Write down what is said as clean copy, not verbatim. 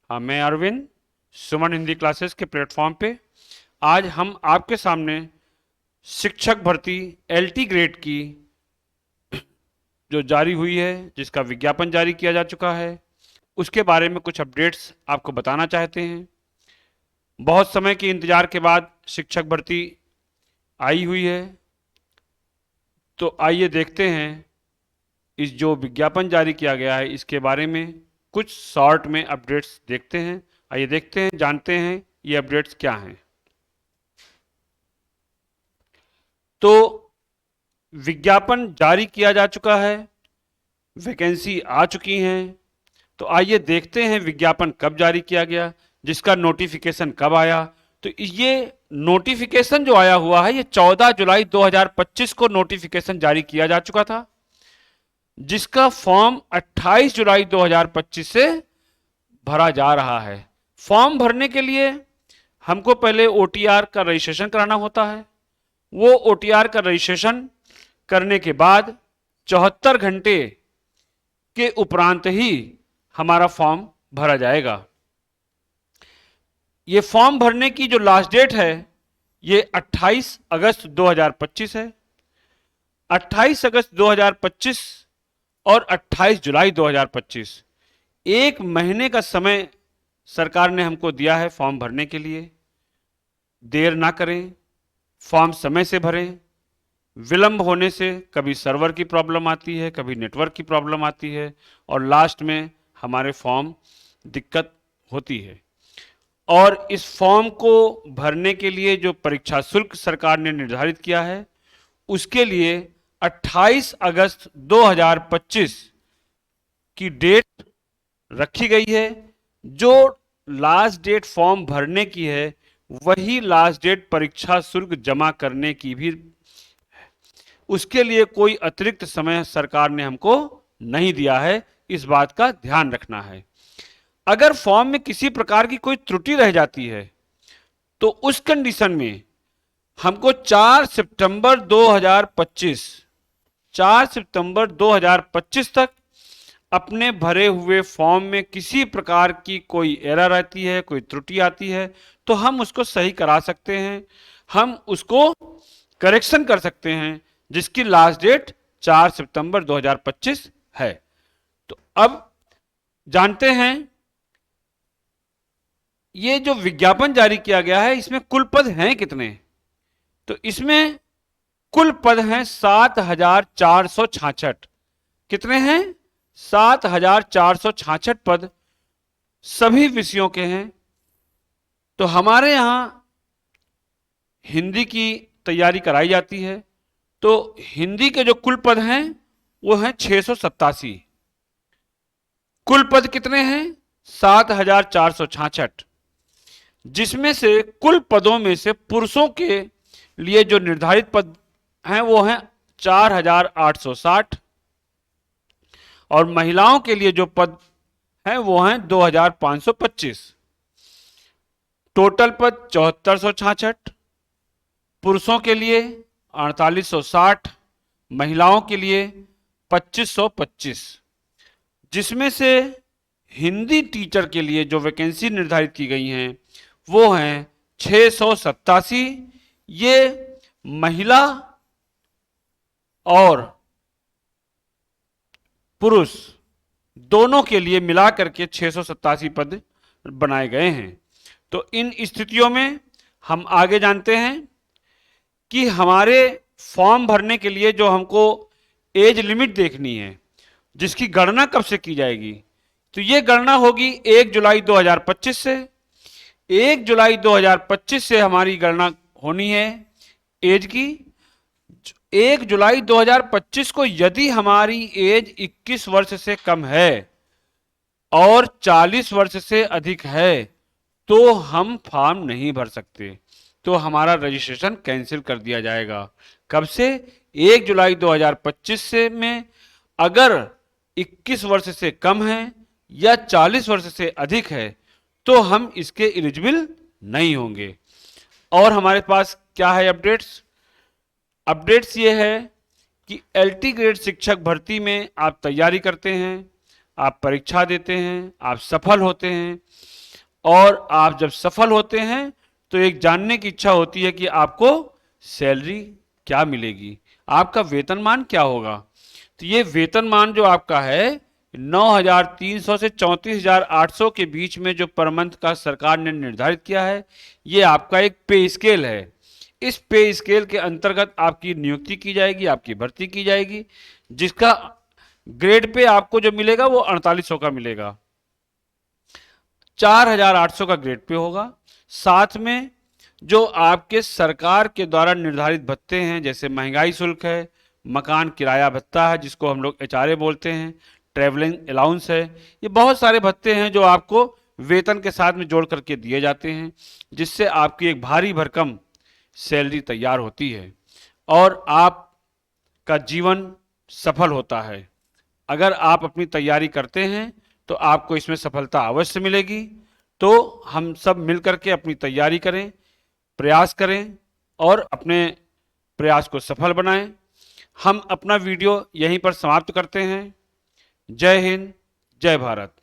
हाँ, मैं अरविंद, सुमन हिंदी क्लासेस के प्लेटफॉर्म पे आज हम आपके सामने शिक्षक भर्ती एलटी ग्रेड की जो जारी हुई है, जिसका विज्ञापन जारी किया जा चुका है, उसके बारे में कुछ अपडेट्स आपको बताना चाहते हैं। बहुत समय के इंतजार के बाद शिक्षक भर्ती आई हुई है, तो आइए देखते हैं इस जो विज्ञापन जारी किया गया है इसके बारे में कुछ शॉर्ट में अपडेट्स देखते हैं। आइए देखते हैं, जानते हैं ये अपडेट्स क्या हैं। तो विज्ञापन जारी किया जा चुका है, वैकेंसी आ चुकी हैं। तो आइए देखते हैं विज्ञापन कब जारी किया गया, जिसका नोटिफिकेशन कब आया। तो ये नोटिफिकेशन जो आया हुआ है, ये 14 जुलाई 2025 को नोटिफिकेशन जारी किया जा चुका था, जिसका फॉर्म 28 जुलाई 2025 से भरा जा रहा है। फॉर्म भरने के लिए हमको पहले ओटीआर का रजिस्ट्रेशन कराना होता है। वो ओटीआर का रजिस्ट्रेशन करने के बाद 74 घंटे के उपरांत ही हमारा फॉर्म भरा जाएगा। ये फॉर्म भरने की जो लास्ट डेट है, ये 28 अगस्त 2025 है। 28 अगस्त 2025 और 28 जुलाई 2025 एक महीने का समय सरकार ने हमको दिया है फॉर्म भरने के लिए। देर ना करें, फॉर्म समय से भरें। विलंब होने से कभी सर्वर की प्रॉब्लम आती है, कभी नेटवर्क की प्रॉब्लम आती है और लास्ट में हमारे फॉर्म दिक्कत होती है। और इस फॉर्म को भरने के लिए जो परीक्षा शुल्क सरकार ने निर्धारित किया है, उसके लिए 28 अगस्त 2025 की डेट रखी गई है। जो लास्ट डेट फॉर्म भरने की है, वही लास्ट डेट परीक्षा शुल्क जमा करने की भी। उसके लिए कोई अतिरिक्त समय सरकार ने हमको नहीं दिया है, इस बात का ध्यान रखना है। अगर फॉर्म में किसी प्रकार की कोई त्रुटि रह जाती है, तो उस कंडीशन में हमको 4 सितंबर 2025 तक अपने भरे हुए फॉर्म में किसी प्रकार की कोई एरर आती है, कोई त्रुटि आती है, तो हम उसको सही करा सकते हैं, हम उसको करेक्शन कर सकते हैं, जिसकी लास्ट डेट 4 सितंबर 2025 है। तो अब जानते हैं, ये जो विज्ञापन जारी किया गया है, इसमें कुल पद हैं कितने। तो इसमें कुल पद हैं 7466। कितने हैं? 7466 पद सभी विषयों के हैं। तो हमारे यहां हिंदी की तैयारी कराई जाती है, तो हिंदी के जो कुल पद हैं वो हैं 687। कुल पद कितने हैं? 7466, जिसमें से कुल पदों में से पुरुषों के लिए जो निर्धारित पद हैं वो हैं 4860 और महिलाओं के लिए जो पद हैं वो हैं 2525। टोटल पद 7466, पुरुषों के लिए 4860, महिलाओं के लिए 2525, जिसमें से हिंदी टीचर के लिए जो वैकेंसी निर्धारित की गई हैं वो हैं 687। ये महिला और पुरुष दोनों के लिए मिलाकर के 687 पद बनाए गए हैं। तो इन स्थितियों में हम आगे जानते हैं कि हमारे फॉर्म भरने के लिए जो हमको एज लिमिट देखनी है, जिसकी गणना कब से की जाएगी, तो ये गणना होगी 1 जुलाई 2025 से। 1 जुलाई 2025 से हमारी गणना होनी है एज की। 1 जुलाई 2025 को यदि हमारी एज 21 वर्ष से कम है और 40 वर्ष से अधिक है, तो हम फॉर्म नहीं भर सकते, तो हमारा रजिस्ट्रेशन कैंसिल कर दिया जाएगा। कब से? 1 जुलाई 2025 से में अगर 21 वर्ष से कम है या 40 वर्ष से अधिक है, तो हम इसके एलिजिबल नहीं होंगे। और हमारे पास क्या है अपडेट्स? अपडेट्स ये है कि एलटी ग्रेड शिक्षक भर्ती में आप तैयारी करते हैं, आप परीक्षा देते हैं, आप सफल होते हैं, और आप जब सफल होते हैं तो एक जानने की इच्छा होती है कि आपको सैलरी क्या मिलेगी, आपका वेतनमान क्या होगा। तो ये वेतनमान जो आपका है 9,300 से 34,800 के बीच में जो पर मंथ का सरकार ने निर्धारित किया है, ये आपका एक पे स्केल है। इस पे स्केल के अंतर्गत आपकी नियुक्ति की जाएगी, आपकी भर्ती की जाएगी, जिसका ग्रेड पे आपको जो मिलेगा वो 4800 का मिलेगा, 4,800 का ग्रेड पे होगा। साथ में जो आपके सरकार के द्वारा निर्धारित भत्ते हैं, जैसे महंगाई शुल्क है, मकान किराया भत्ता है जिसको हम लोग एचआरए बोलते हैं, ट्रेवलिंग अलाउंस है, ये बहुत सारे भत्ते हैं जो आपको वेतन के साथ में जोड़ करके दिए जाते हैं, जिससे आपकी एक भारी भरकम सैलरी तैयार होती है और आपका जीवन सफल होता है। अगर आप अपनी तैयारी करते हैं तो आपको इसमें सफलता अवश्य मिलेगी। तो हम सब मिलकर के अपनी तैयारी करें, प्रयास करें और अपने प्रयास को सफल बनाएं। हम अपना वीडियो यहीं पर समाप्त करते हैं। जय हिंद, जय भारत।